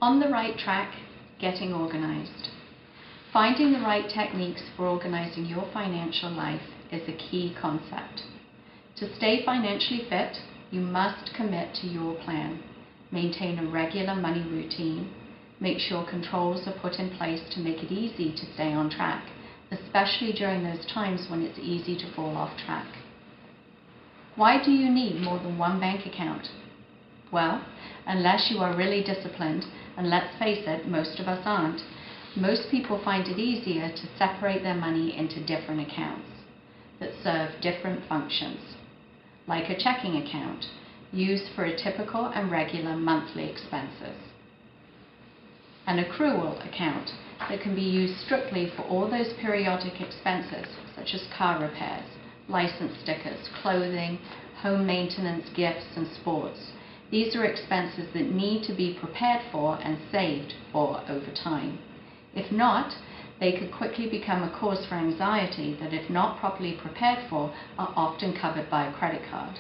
On the right track, getting organized. Finding the right techniques for organizing your financial life is a key concept. To stay financially fit, you must commit to your plan. Maintain a regular money routine. Make sure controls are put in place to make it easy to stay on track, especially during those times when it's easy to fall off track. Why do you need more than one bank account? Well, unless you are really disciplined, and let's face it, most of us aren't, most people find it easier to separate their money into different accounts that serve different functions, like a checking account used for a typical and regular monthly expenses, an accrual account that can be used strictly for all those periodic expenses such as car repairs, license stickers, clothing, home maintenance, gifts and sports. These are expenses that need to be prepared for and saved for over time. If not, they could quickly become a cause for anxiety that, if not properly prepared for, are often covered by a credit card.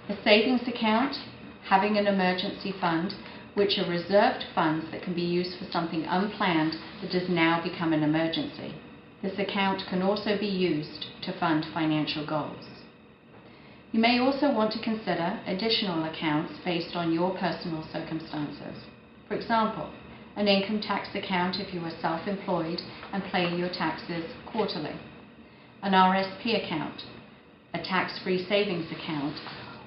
A savings account, having an emergency fund, which are reserved funds that can be used for something unplanned that does now become an emergency. This account can also be used to fund financial goals. You may also want to consider additional accounts based on your personal circumstances. For example, an income tax account if you are self-employed and pay your taxes quarterly, an RSP account, a tax-free savings account,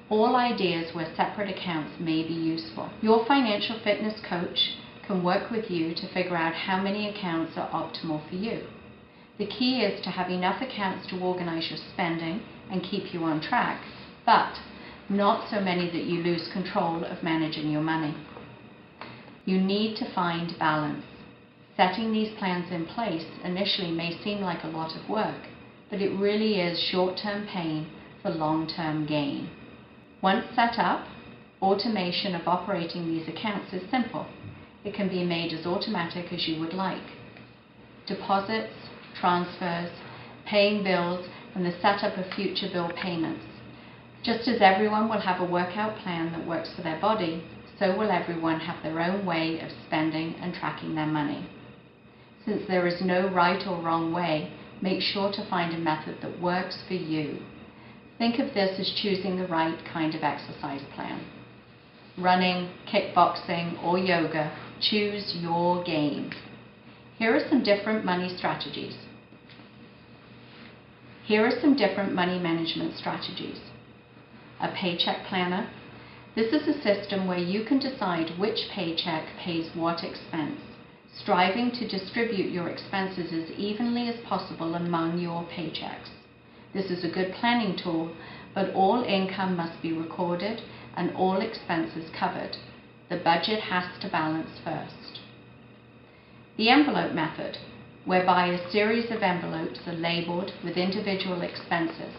all ideas where separate accounts may be useful. Your financial fitness coach can work with you to figure out how many accounts are optimal for you. The key is to have enough accounts to organize your spending and keep you on track, but not so many that you lose control of managing your money. You need to find balance. Setting these plans in place initially may seem like a lot of work, but it really is short-term pain for long-term gain. Once set up, automation of operating these accounts is simple. It can be made as automatic as you would like. Deposits, transfers, paying bills, and the setup of future bill payments. Just as everyone will have a workout plan that works for their body, so will everyone have their own way of spending and tracking their money. Since there is no right or wrong way, make sure to find a method that works for you. Think of this as choosing the right kind of exercise plan. Running, kickboxing, or yoga, choose your game. Here are some different money strategies. Here are some different money management strategies. A paycheck planner. This is a system where you can decide which paycheck pays what expense, striving to distribute your expenses as evenly as possible among your paychecks. This is a good planning tool, but all income must be recorded and all expenses covered. The budget has to balance first. The envelope method, whereby a series of envelopes are labeled with individual expenses.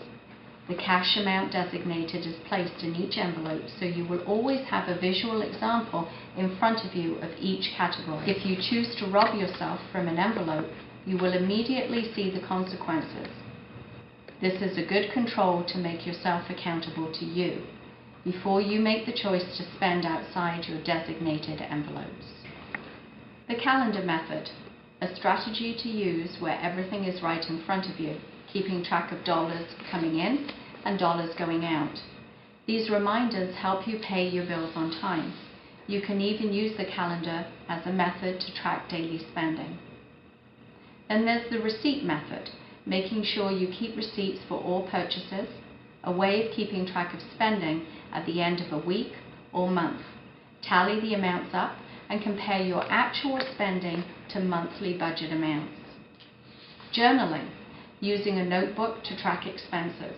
The cash amount designated is placed in each envelope, so you will always have a visual example in front of you of each category. If you choose to rob yourself from an envelope, you will immediately see the consequences. This is a good control to make yourself accountable to you before you make the choice to spend outside your designated envelopes. The calendar method, a strategy to use where everything is right in front of you, keeping track of dollars coming in and dollars going out. These reminders help you pay your bills on time. You can even use the calendar as a method to track daily spending. Then there's the receipt method, making sure you keep receipts for all purchases, a way of keeping track of spending at the end of a week or month. Tally the amounts up and compare your actual spending to monthly budget amounts. Journaling, using a notebook to track expenses.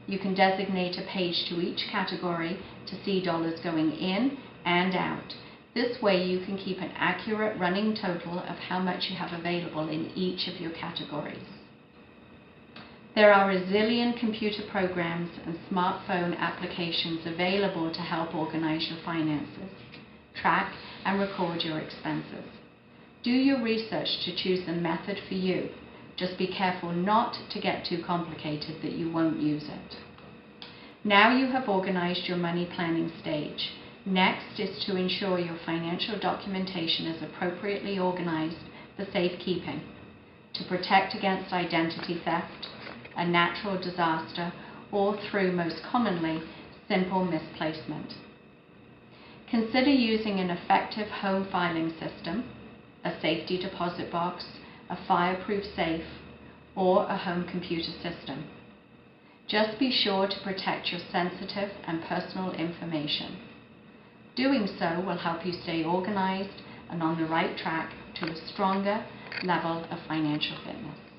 You can designate a page to each category to see dollars going in and out. This way you can keep an accurate running total of how much you have available in each of your categories. There are a zillion computer programs and smartphone applications available to help organize your finances, track and record your expenses. Do your research to choose the method for you. Just be careful not to get too complicated that you won't use it. Now you have organized your money planning stage. Next is to ensure your financial documentation is appropriately organized for safekeeping, to protect against identity theft, a natural disaster, or through, most commonly, simple misplacement. Consider using an effective home filing system, a safety deposit box, a fireproof safe, or a home computer system. Just be sure to protect your sensitive and personal information. Doing so will help you stay organized and on the right track to a stronger level of financial fitness.